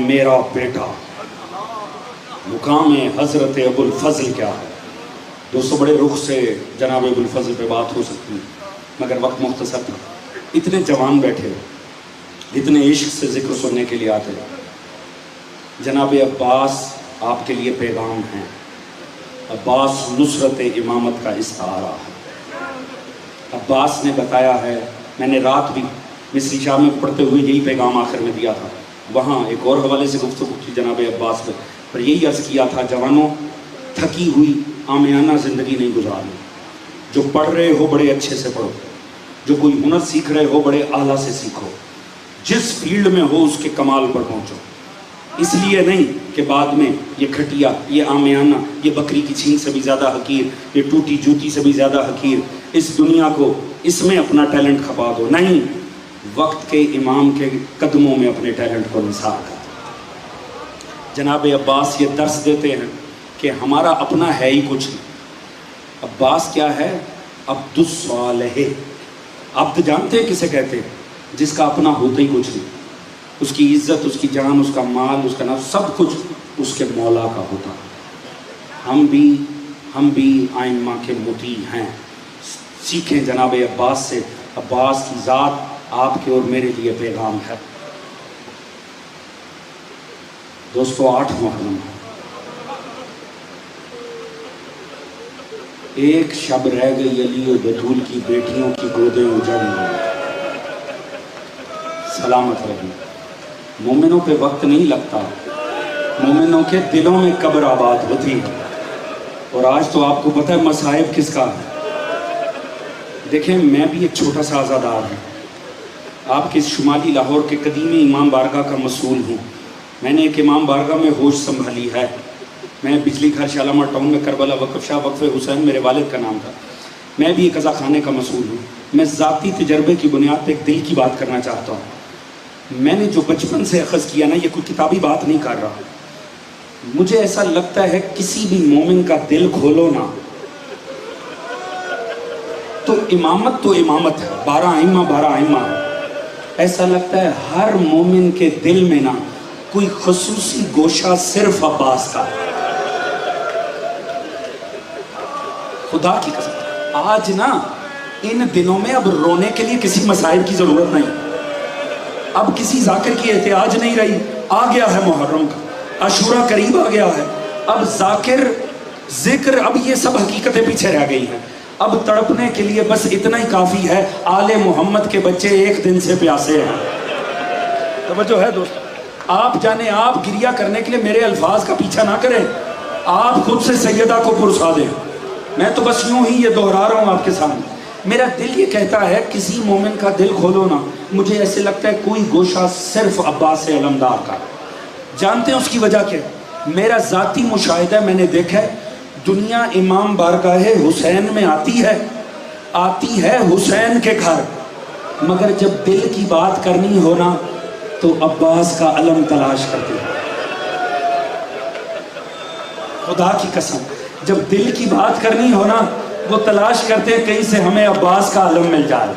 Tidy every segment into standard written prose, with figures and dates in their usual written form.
میرا بیٹا، مقام حضرت ابو الفضل کیا ہے؟ دوستو بڑے رخ سے جناب ابو الفضل پہ بات ہو سکتی ہے، مگر وقت مختصر تھا. اتنے جوان بیٹھے، اتنے عشق سے ذکر سننے کے لیے آتے. جناب عباس آپ کے لیے پیغام ہیں. عباس نصرت امامت کا استعارہ ہے. عباس نے بتایا ہے، میں نے رات بھی مصری شاہ میں پڑھتے ہوئے یہی پیغام آخر میں دیا تھا. وہاں ایک اور حوالے سے گفتگو کی جناب عباس پہ، پر یہی عرض کیا تھا، جوانوں تھکی ہوئی عامیانہ زندگی نہیں گزارنی. جو پڑھ رہے ہو بڑے اچھے سے پڑھو، جو کوئی ہنر سیکھ رہے ہو بڑے اعلیٰ سے سیکھو، جس فیلڈ میں ہو اس کے کمال پر پہنچو. اس لیے نہیں کہ بعد میں یہ گھٹیا، یہ عامیانہ، یہ بکری کی چھینک سے بھی زیادہ حقیر، یہ ٹوٹی جوتی سے بھی زیادہ حقیر اس دنیا کو، اس میں اپنا ٹیلنٹ کھپا دو. نہیں، وقت کے امام کے قدموں میں اپنے ٹیلنٹ کو نثار کر. جناب عباس یہ درس دیتے ہیں کہ ہمارا اپنا ہے ہی کچھ نہیں. عباس کیا ہے؟ عبد الصالح. عبد جانتے ہیں کسے کہتے ہیں؟ جس کا اپنا ہوتا ہی کچھ نہیں. اس کی عزت، اس کی جان، اس کا مال، اس کا نفس، سب کچھ اس کے مولا کا ہوتا. ہم بھی آئمہ کے مطیع ہیں. سیکھیں جناب عباس سے. عباس کی ذات آپ کے اور میرے لیے پیغام ہے. دوستو 8 محرم ایک شب رہ گئی علی و بطول کی بیٹیوں کی گودیں اجڑ گئی. سلامت رہی. مومنوں پہ وقت نہیں لگتا، مومنوں کے دلوں میں قبر آباد ہوتی ہے. اور آج تو آپ کو پتہ ہے مصائب کس کا ہے. دیکھیں، میں بھی ایک چھوٹا سا آزادار ہوں. آپ کے شمالی لاہور کے قدیمی امام بارگاہ کا مسئول ہوں. میں نے ایک امام بارگاہ میں ہوش سنبھالی ہے. میں بجلی گھر شالامہ ٹاؤن میں کربلا وقف شاہ وقف حسین میرے والد کا نام تھا. میں بھی ایک قضا خانے کا مسئول ہوں. میں ذاتی تجربے کی بنیاد پہ ایک دل کی بات کرنا چاہتا ہوں. میں نے جو بچپن سے اخذ کیا نا، یہ کوئی کتابی بات نہیں کر رہا. مجھے ایسا لگتا ہے کسی بھی مومن کا دل کھولو نا تو امامت ہے. 12 ائمہ. ایسا لگتا ہے ہر مومن کے دل میں نا کوئی خصوصی گوشہ صرف عباس کا. خدا کی قسم آج نا ان دنوں میں اب رونے کے لیے کسی مسائل کی ضرورت نہیں. اب کسی ذاکر کی احتیاج نہیں رہی. آ گیا ہے محرم کا، عاشورہ قریب آ گیا ہے. اب ذاکر، ذکر، اب یہ سب حقیقتیں پیچھے رہ گئی ہیں. اب تڑپنے کے لیے بس اتنا ہی کافی ہے، آل محمد کے بچے ایک دن سے پیاسے ہیں. توجہ ہے دوست. آپ جانے، آپ گریہ کرنے کے لیے میرے الفاظ کا پیچھا نہ کریں. آپ خود سے سیدہ کو پرسا دیں. میں تو بس یوں ہی یہ دہرا رہا ہوں آپ کے سامنے. میرا دل یہ کہتا ہے کسی مومن کا دل کھولو نا، مجھے ایسے لگتا ہے کوئی گوشہ صرف عباس علمدار کا. جانتے ہیں اس کی وجہ کیا؟ میرا ذاتی مشاہدہ، میں نے دیکھا ہے دنیا امام بارگاہ حسین میں آتی ہے حسین کے گھر، مگر جب دل کی بات کرنی ہونا تو عباس کا علم تلاش کرتے ہیں. خدا کی قسم، جب دل کی بات کرنی ہونا وہ تلاش کرتے ہیں کہیں سے ہمیں عباس کا علم مل جائے.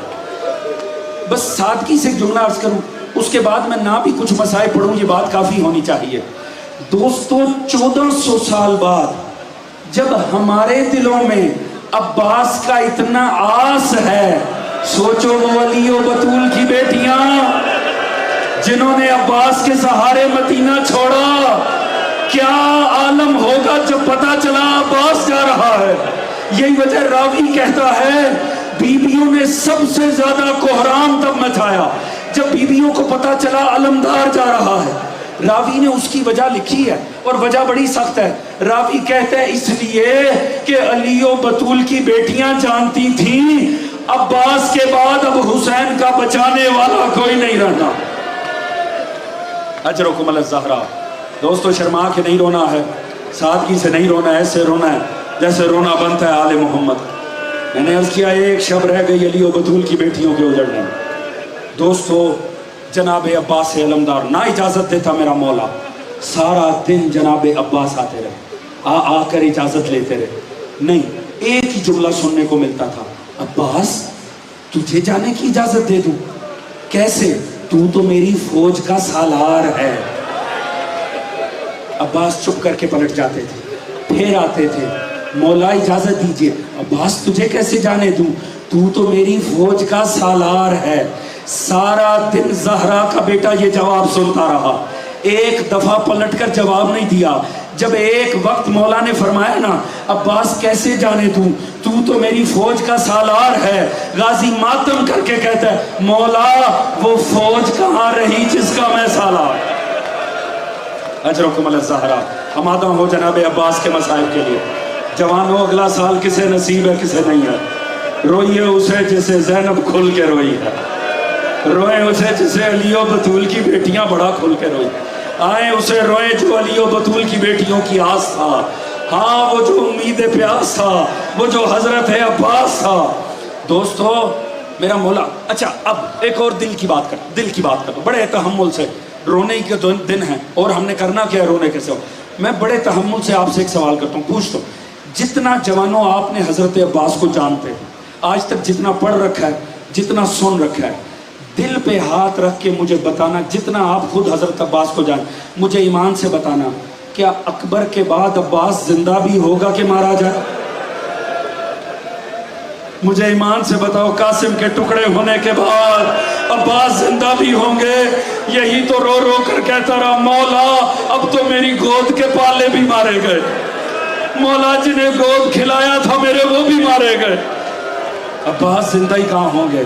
بس سادگی سے ایک جملہ عرض کروں، اس کے بعد میں نہ بھی کچھ مسائل پڑھوں، یہ بات کافی ہونی چاہیے. دوستو 1400 سال بعد جب ہمارے دلوں میں عباس کا اتنا آس ہے، سوچو وہ علی و بطول کی بیٹیاں جنہوں نے عباس کے سہارے مدینہ چھوڑا، کیا عالم ہوگا جب پتا چلا عباس جا رہا ہے. یہی وجہ راوی کہتا ہے بیویوں نے سب سے زیادہ کوہرام تب مچایا جب بیویوں کو پتا چلا علمدار جا رہا ہے. راوی نے اس کی وجہ لکھی ہے اور وجہ بڑی سخت ہے. راوی کہتے ہیں اس لیے کہ علی و بطول کی بیٹیاں جانتی تھیں عباس کے بعد اب حسین کا بچانے والا کوئی نہیں رہنا. اجرکم الزہرا. دوستو شرما کے نہیں رونا ہے، سادگی سے نہیں رونا ہے، ایسے رونا ہے جیسے رونا بنتا ہے آل محمد. میں نے عرض کیا ایک شب رہ گئی علی و بطول کی بیٹیوں کے اجڑنے. دوستو جناب عباس علمدار نہ اجازت دیتا میرا مولا، سارا دن جناب عباس آتے رہے، آ کر اجازت لیتے رہے. نہیں، ایک ہی جملہ سننے کو ملتا تھا، عباس تجھے جانے کی اجازت دے دوں؟ کیسے؟ تو میری فوج کا سالار ہے. عباس چپ کر کے پلٹ جاتے تھے، پھر آتے تھے، مولا اجازت دیجیے۔ عباس تجھے کیسے جانے دوں، تو تو میری فوج کا سالار ہے۔ سارا دن زہرا کا بیٹا یہ جواب سنتا رہا، ایک دفعہ پلٹ کر جواب نہیں دیا۔ جب ایک وقت مولا نے فرمایا نا عباس کیسے جانے دوں، تو تو میری فوج کا سالار ہے، غازی ماتم کر کے کہتا ہے مولا وہ فوج کہاں رہی جس کا میں سالار۔ اجرکم علی الزہرا، آمادہ ہو جناب عباس کے مصائب کے لیے۔ جوانوں اگلا سال کسے نصیب ہے کسے نہیں ہے، روئیے اسے جسے زینب کھل کے روئی ہے، روئیں اسے جسے علی و بطول کی بیٹیاں بڑا کھل کے روئی، آئیں اسے روئیں جو علی و بطول کی بیٹیوں کی آس تھا، ہاں وہ جو امید پیاس تھا، وہ جو حضرت عباس تھا۔ دوستو میرا مولا، اچھا اب ایک اور دل کی بات کر بڑے تحمل سے، رونے کے دن ہیں اور ہم نے کرنا کیا ہے رونے کیسے ہو۔ میں بڑے تحمل سے آپ سے ایک سوال کرتا ہوں، پوچھتا ہوں، جتنا جوانوں آپ نے حضرت عباس کو جانتے ہیں، آج تک جتنا پڑھ رکھا ہے، جتنا سن رکھا ہے، دل پہ ہاتھ رکھ کے مجھے بتانا، جتنا آپ خود حضرت عباس کو جان، مجھے ایمان سے بتانا، کیا اکبر کے بعد عباس زندہ بھی ہوگا کہ مارا جائے؟ مجھے ایمان سے بتاؤ، قاسم کے ٹکڑے ہونے کے بعد عباس زندہ بھی ہوں گے؟ یہی تو رو رو کر کہتا رہا مولا اب تو میری گود کے پالے بھی مارے گئے، مولا جنہیں گود کھلایا تھا میرے وہ بھی مارے گئے، عباس زندہ ہی کہاں ہوں گے؟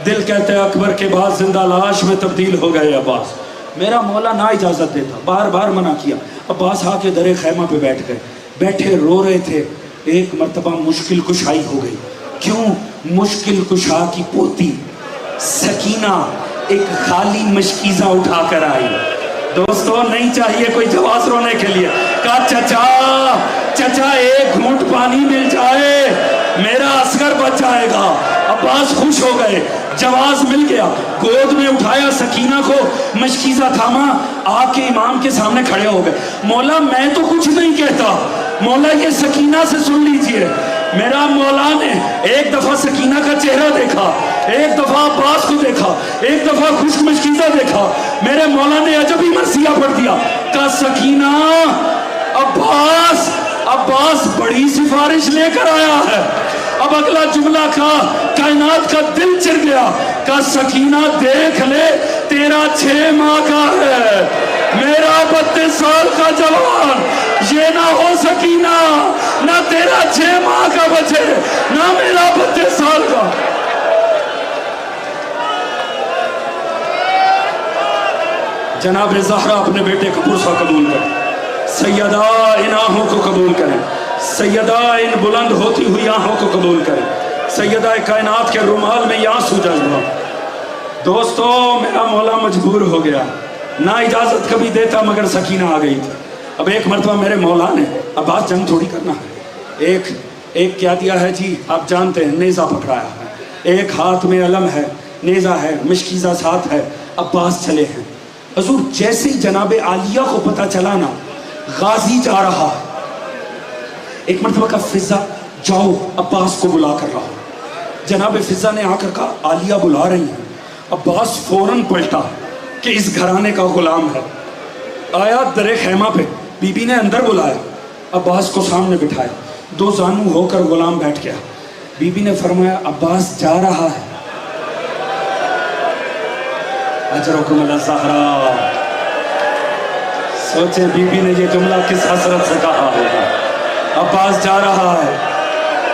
دل کہتے ہیں اکبر کے بعد زندہ لاش میں تبدیل ہو گئے عباس۔ میرا مولا نہ اجازت دیتا، بار بار منع کیا۔ عباس آ کے درے خیمہ پہ بیٹھ گئے، بیٹھے رو رہے تھے۔ ایک مرتبہ مشکل کشائی ہو گئی۔ کیوں؟ مشکل کشا کی پوتی سکینہ ایک خالی مشکیزہ اٹھا کر آئی۔ دوستو نہیں چاہیے کوئی جواز رونے کے لیے، کہا چچا ایک گھونٹ پانی مل جائے میرا عسکر بچ جائے گا۔ عباس خوش ہو گئے، جواز مل گیا، گود میں اٹھایا سکینہ کو، مشکیزہ تھاما، آ کے امام کے سامنے کھڑے ہو گئے۔ مولا میں تو کچھ نہیں کہتا، مولا یہ سکینہ سے سن لیجئے۔ میرا مولا نے ایک دفعہ سکینہ کا چہرہ دیکھا، ایک دفعہ عباس کو دیکھا، ایک دفعہ خشک مشکیزہ دیکھا، میرے مولا نے عجب ہی مرثیہ پڑھ دیا، کہا سکینہ عباس بڑی سفارش لے کر آیا ہے۔ اب اگلا جملہ کا کائنات کا دل چر گیا، کہا سکینہ دیکھ لے تیرا 6 ماہ کا ہے، میرا 32 سال کا جوان، یہ نہ ہو سکینہ نہ تیرا 6 ماہ کا بچے نہ میرا 32 سال کا۔ جناب زہرا اپنے بیٹے کا پرسہ قبول کریں، سیدہ ان آنکھوں کو قبول کریں، سیدہ ان بلند ہوتی ہوئی آنکھوں کو قبول کریں، سیدہ کائنات کے رومال میں یہ آنسو جذبہ۔ دوستو میرا مولا مجبور ہو گیا، نہ اجازت کبھی دیتا مگر سکینہ آ گئی تھی۔ اب ایک مرتبہ میرے مولا نے، عباس جنگ تھوڑی کرنا ہے، ایک کیا دیا ہے جی آپ جانتے ہیں، نیزہ پکڑایا ہے، ایک ہاتھ میں علم ہے، نیزہ ہے، مشکیزہ ساتھ ہے، عباس چلے ہیں۔ حضور جیسے جناب عالیہ کو پتہ چلا نا غازی جا رہا، ایک مرتبہ کا فضا جاؤ عباس کو بلا کر رہا، جناب فضا نے آ کر کہا عالیہ بلا رہی ہیں۔ عباس فوراً پلٹا کہ اس گھرانے کا غلام ہے، آیا در خیمہ پہ، بی بی نے اندر بلایا، عباس کو سامنے بٹھایا، 2 زانو ہو کر غلام بیٹھ گیا۔ بی بی نے فرمایا عباس جا رہا ہے۔ اجرکم علی الزہرا، سوچیں بی بی نے یہ جملہ کس حسرت سے کہا ہوگا، عباس جا رہا ہے،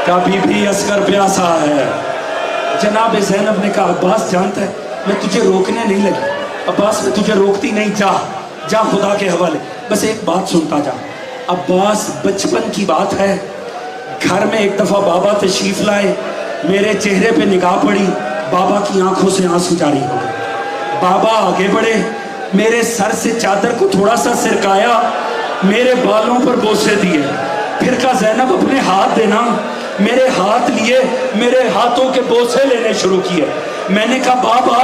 کہا بی بی عسکر پیاسا ہے۔ جناب زینب نے کہا عباس جانتا ہے میں تجھے روکنے نہیں لگی، عباس میں تجھے روکتی نہیں، جا خدا کے حوالے، بس ایک بات سنتا جا۔ عباس بچپن کی بات ہے، گھر میں ایک دفعہ بابا تشریف لائے، میرے چہرے پہ نگاہ پڑی، بابا کی آنکھوں سے آنسو جاری ہو گئے، بابا آگے بڑھے، میرے سر سے چادر کو تھوڑا سا سرکایا، میرے بالوں پر بوسے دیے، پھر کہا زینب اپنے ہاتھ دینا، میرے ہاتھ لیے، میرے ہاتھوں کے بوسے لینے شروع کیے۔ میں نے کہا بابا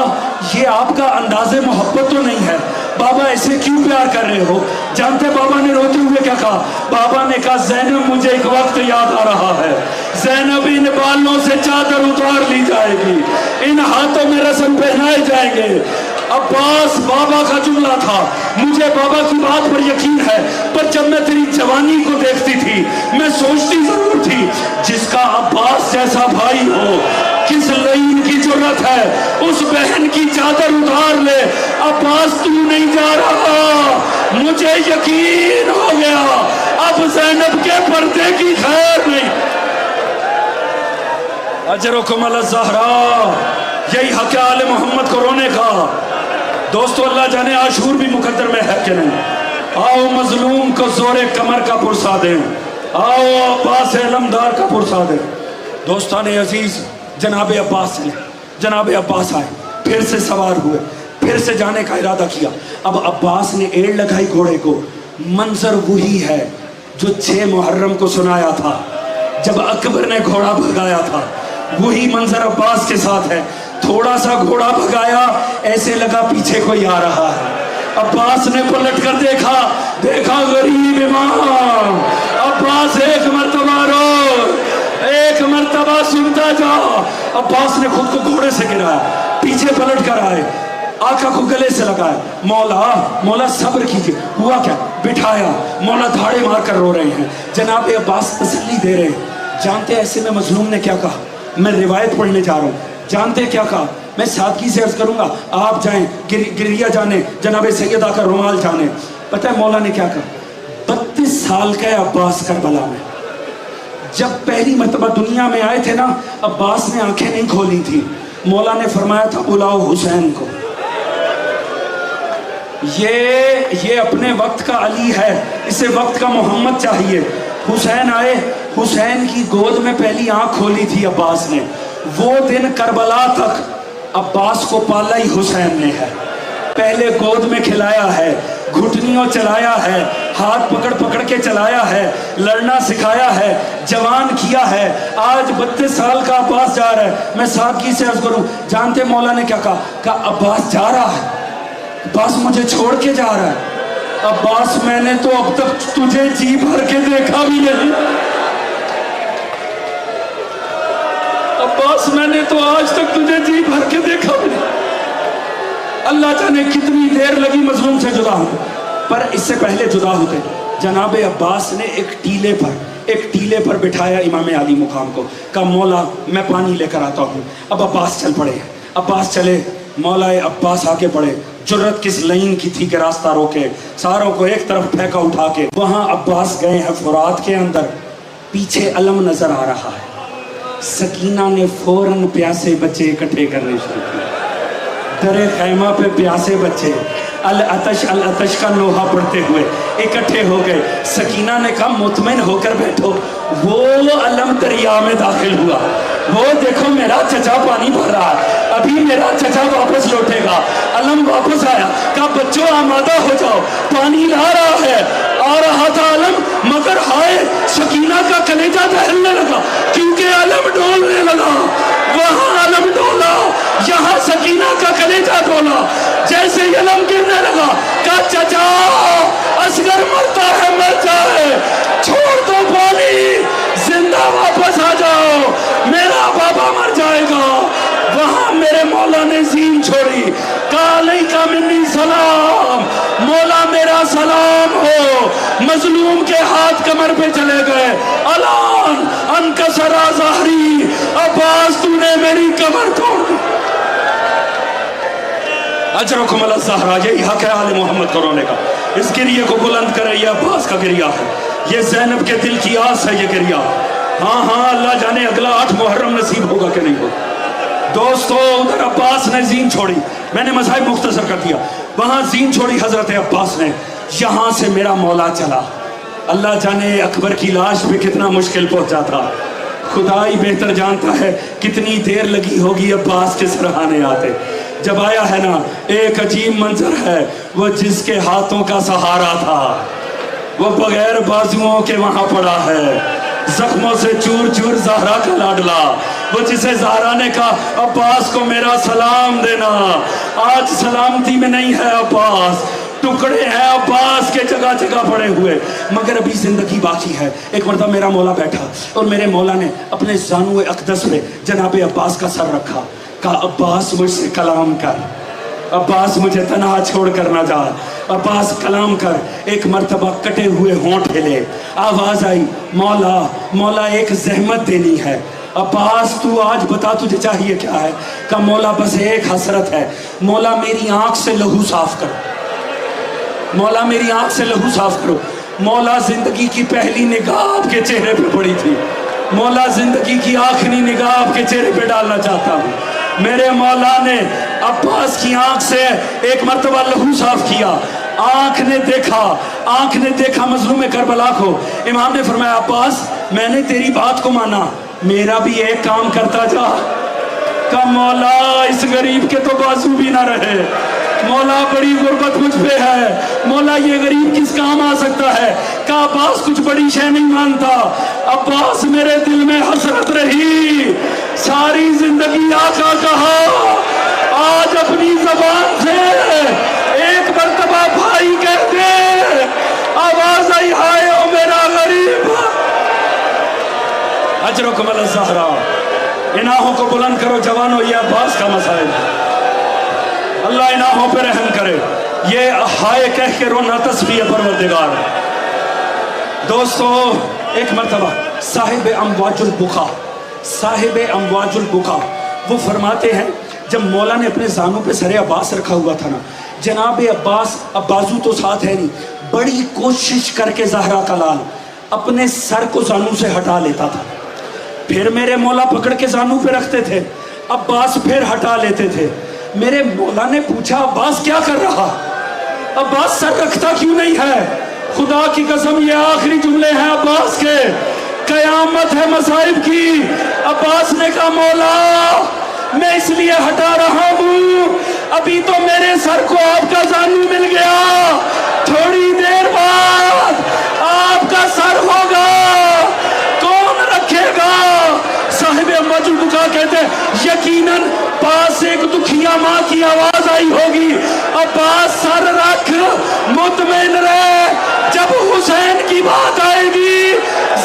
یہ آپ کا انداز محبت تو نہیں ہے، بابا ایسے کیوں پیار کر رہے ہو؟ جانتے بابا نے روتے ہوئے کیا کہا؟ بابا نے کہا زینب مجھے ایک وقت یاد آ رہا ہے، زینب ان بالوں سے چادر اتار لی جائے گی، ان ہاتھوں میں رسم پہنائے جائیں گے، عباس بابا کا جملہ تھا، مجھے بابا کی بات پر یقین ہے، پر جب میں تیری جوانی کو دیکھتی تھی میں سوچتی ضرور تھی جس کا عباس جیسا بھائی ہو کس لعین کی جرت ہے اس بہن کی چادر اتار لے، عباس تو نہیں جا رہا، مجھے یقین ہو گیا اب زینب کے پردے کی خیر نہیں۔ اجرکم علی الزہراء، یہی حق آل محمد کو رونے کا۔ دوستو اللہ جانے عاشور بھی مقدر میں ہے کہ نہیں، آؤ مظلوم کو زور کمر کا پرسا دیں، آؤ عباس علمدار کا پرسا دیں۔ دوستان عزیز، جناب عباس چلے، جناب عباس آئے، پھر سے سوار ہوئے، پھر سے جانے کا ارادہ کیا۔ اب عباس نے ایڑ لگائی گھوڑے کو، منظر وہی ہے جو 6 محرم کو سنایا تھا جب اکبر نے گھوڑا بھگایا تھا، وہی منظر عباس کے ساتھ ہے۔ تھوڑا سا گھوڑا بھگایا، ایسے لگا پیچھے کوئی آ رہا ہے، عباس نے پلٹ کر دیکھا، دیکھا غریب امام۔ عباس ایک مرتبہ رو، ایک مرتبہ سنتا جا۔ عباس نے خود کو گھوڑے سے گرایا، پیچھے پلٹ کر آئے، آقا کو گلے سے لگایا، مولا مولا صبر کیجئے، ہوا کیا؟ بٹھایا، مولا دھاڑے مار کر رو رہے ہیں۔ جناب عباس تسلی دے رہے ہیں۔ جانتے ایسے میں مظلوم نے کیا کہا؟ میں روایت پڑھنے جا رہا ہوں، جانتے کیا کہا؟ میں سادگی سے عرض کروں گا، آپ جائیں، گریہ جانے، جناب سیدہ کا رومال جانے۔ پتہ ہے مولا نے کیا کہا؟ 32 سال کا ہے عباس کربلا میں، جب پہلی مرتبہ دنیا میں آئے تھے نا، عباس نے آنکھیں نہیں کھولی تھی، مولا نے فرمایا تھا بلاؤ حسین کو، یہ اپنے وقت کا علی ہے، اسے وقت کا محمد چاہیے۔ حسین آئے، حسین کی گود میں پہلی آنکھ کھولی تھی عباس نے۔ وہ دن کربلا تک عباس کو پالا ہی حسین نے ہے، پہلے گود میں کھلایا ہے، گھٹنیوں چلایا ہے، ہاتھ پکڑ پکڑ کے چلایا ہے، لڑنا سکھایا ہے، جوان کیا ہے۔ آج 32 سال کا عباس جا رہا ہے۔ میں سادگی سے عرض کروں، جانتے مولا نے کیا کہا؟ کہا عباس جا رہا ہے، عباس مجھے چھوڑ کے جا رہا ہے۔ عباس میں نے تو اب تک تجھے جی بھر کے دیکھا بھی نہیں، عباس میں نے تو آج تک تجھے جی بھر کے دیکھا بھی نہیں۔ اللہ جانے کتنی دیر لگی مظلوم سے جدا ہونے، پر اس سے پہلے جدا ہوتے جناب عباس نے ایک ٹیلے پر بٹھایا امام علی مقام کو، کہا مولا میں پانی لے کر آتا ہوں۔ اب عباس چل پڑے، عباس چلے، مولا عباس آگے پڑے۔ جرت کس لعین کی تھی کہ راستہ روکے، ساروں کو ایک طرف پھینکا اٹھا کے۔ وہاں عباس گئے ہیں فرات کے اندر، پیچھے علم نظر آ رہا ہے۔ سکینہ نے فوراً پیاسے بچے اکٹھے کرنے شروع کیے، درے خیمہ پہ پیاسے بچے العطش العطش کا لوحہ پڑھتے ہوئے اکٹھے ہو گئے۔ سکینہ نے کہا مطمئن ہو کر بیٹھو، وہ علم دریا میں داخل ہوا، وہ دیکھو میرا چچا پانی بھر رہا ہے، ابھی میرا چچا واپس لوٹے گا۔ علم واپس آیا، کہا بچوں آمادہ ہو جاؤ، پانی لا رہا ہے۔ آ رہا تھا علم، مگر ہائے سکینہ کا کلیجہ دہلنے لگا، کیونکہ علم ڈولنے لگا۔ وہاں علم ڈولا، یہاں سکینہ کا کلیجہ ڈولا۔ جیسے علم گرنے لگا، کہا چچا اصغر مرتا ہے مر جائے، چھوڑ دو پانی، زندہ واپس آ جاؤ، میرا بابا مر جائے گا۔ وہاں میرے مولا نے زین چھوڑی، کہا علیکہ منی سلام، مولا میرا سلام ہو۔ مظلوم کے ہاتھ کمر پہ چلے گئے، الان انکسر ظہری، عباس تو نے میری کمر توڑ دی۔ اجرکم علی الزہراء، یہی حق ہے آل محمد کو رونے کا۔ اس گریے کو بلند کرے، یہ عباس کا گریہ ہے، یہ زینب کے دل کی آس ہے یہ گریہ۔ ہاں اللہ جانے اگلا 8 محرم نصیب ہوگا کہ نہیں ہوگا۔ دوستو ادھر عباس نے زین چھوڑی، میں نے مذاہب مختصر کر دیا، وہاں زین چھوڑی حضرت عباس نے، یہاں سے میرا مولا چلا۔ اللہ جانے اکبر کی لاش پہ کتنا مشکل پہنچا تھا، خدا ہی بہتر جانتا ہے کتنی دیر لگی ہوگی عباس کے سرہانے آتے۔ جب آیا ہے نا، ایک عجیب منظر ہے، وہ جس کے ہاتھوں کا سہارا تھا وہ بغیر بازوؤں کے وہاں پڑا ہے، زخموں سے چور چور زہرا کا لاڈلا، وہ جسے زہرا نے کہا عباس کو میرا سلام دینا۔ آج سلامتی میں نہیں ہے عباس، ٹکڑے ہیں عباس کے جگہ جگہ پڑے ہوئے، مگر ابھی زندگی باقی ہے۔ ایک مرتبہ میرا مولا بیٹھا اور میرے مولا نے اپنے زانو اقدس پہ جناب عباس کا سر رکھا، کہا عباس مجھ سے کلام کر، عباس مجھے تنہا چھوڑ کر نہ جا، عباس کلام کر۔ ایک مرتبہ کٹے ہوئے ہونٹ ہلے، آواز آئی، مولا مولا ایک زحمت دینی ہے۔ عباس تو آج بتا تجھے چاہیے کیا ہے؟ کہ مولا بس ایک حسرت ہے، مولا میری آنکھ سے لہو صاف کرو، مولا میری آنکھ سے لہو صاف کرو۔ مولا زندگی کی پہلی نگاہ آپ کے چہرے پہ پڑی تھی، مولا زندگی کی آخری نگاہ آپ کے چہرے پہ ڈالنا چاہتا ہوں۔ میرے مولا نے عباس کی آنکھ سے ایک مرتبہ لہو صاف کیا، آنکھ نے دیکھا مظلوم کربلا کو۔ امام نے فرمایا عباس میں نے تیری بات کو مانا، میرا بھی ایک کام کرتا جا، کہ مولا اس غریب کے تو بازو بھی نہ رہے، مولا بڑی غربت مجھ پہ ہے، مولا یہ غریب کس کام آ سکتا ہے؟ کہ عباس کچھ بڑی شے نہیں مانتا، عباس میرے دل میں حسرت رہی، ساری زندگی آقا کہا، آج اپنی زبان سے ایک مرتبہ بھائی کہہ دے، آواز آئی ہائے او میرا غریب۔ اجرکم علی الزہرا، اناہوں کو بلند کرو جوانو، یہ عباس کا مسائل ہے، اللہ اناہوں پہ رحم کرے۔ یہ ہائے کہہ کے رونا تسبیح پروردگار۔ دوستو ایک مرتبہ صاحب امواج البکا وہ فرماتے ہیں جب مولا نے اپنے زانوں پہ سر عباس رکھا ہوا تھا نا، جناب عباس، اب بازو تو ساتھ ہے نہیں، بڑی کوشش کر کے زہرا کا لال اپنے سر کو زانوں سے ہٹا لیتا تھا، پھر میرے مولا پکڑ کے زانوں پہ رکھتے تھے، عباس پھر ہٹا لیتے تھے۔ میرے مولا نے پوچھا عباس کیا کر رہا؟ عباس سر رکھتا کیوں نہیں ہے؟ خدا کی قسم یہ آخری جملے ہیں عباس کے، قیامت ہے مصائب کی۔ عباس نے کہا مولا میں اس لیے ہٹا رہا ہوں، ابھی تو میرے سر کو آپ کا زانو مل گیا، تھوڑی دیر بعد آپ کا سر ہوگا، کون رکھے گا؟ صاحب امواج البکا کہتے یقیناً پاس ایک دکھیا ماں کی آواز آئی ہوگی، عباس سر رکھ، مطمئن رہے، جب حسین کی بات آئے گی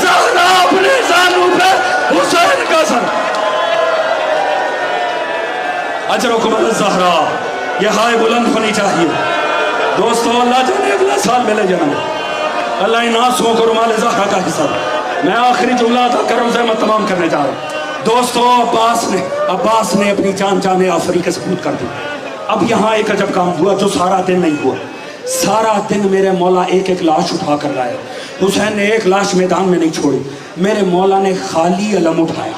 زہرا اپنے زانوں پہ حسین کا سر۔ اجرکم علی الزہرا، یہ ہائے بلند ہونی چاہیے۔ دوستو اللہ جانے اگلا سال ملے جناب، اللہ ان آنسوؤں کو رومال زہرا کا حصہ۔ میں آخری جملہ تھا کرم سے میں تمام کرنے جا رہا ہوں۔ دوستو عباس نے اپنی جان جانے آفری کے ثبوت کر دی۔ اب یہاں ایک عجب کام ہوا جو سارا دن نہیں ہوا، سارا دن میرے مولا ایک ایک لاش اٹھا کر لائے، حسین نے ایک لاش میدان میں نہیں چھوڑی، میرے مولا نے خالی علم اٹھایا،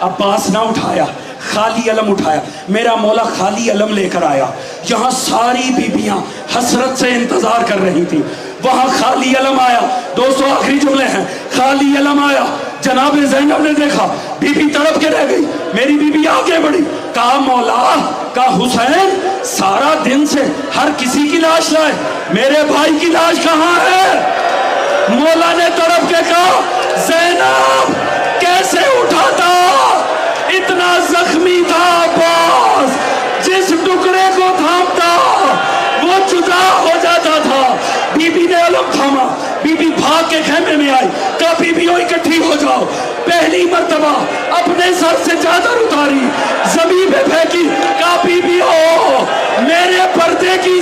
عباس نہ اٹھایا، خالی علم اٹھایا، میرا مولا خالی علم لے کر آیا، یہاں ساری بیبیاں حسرت سے انتظار کر رہی تھی، وہاں خالی علم آیا۔ دوستو آخری جملے ہیں، خالی علم آیا، جناب زینب نے دیکھا، بی بی تڑپ کے رہ گئی، میری بی بی آگے بڑھی، کہا مولا، کہا حسین سارا دن سے ہر کسی کی لاش لائے، میرے بھائی کی لاش کہاں ہے؟ مولا نے تڑپ کے کہا زینب کیسے اٹھاتا، اتنا زخمی تھا عباس، جس ٹکڑے کو تھامتا وہ جدا ہو جاتا تھا۔ بی بی نے علم تھاما، بی بی بھاگ کے خیمے میں آئی، کہا بی بیوں اکٹھی ہو جاؤ، پہلی مرتبہ اپنے سر سے چادر اتاری، زمین پہ پھینکی، کہا بی بیوں میرے پردے کی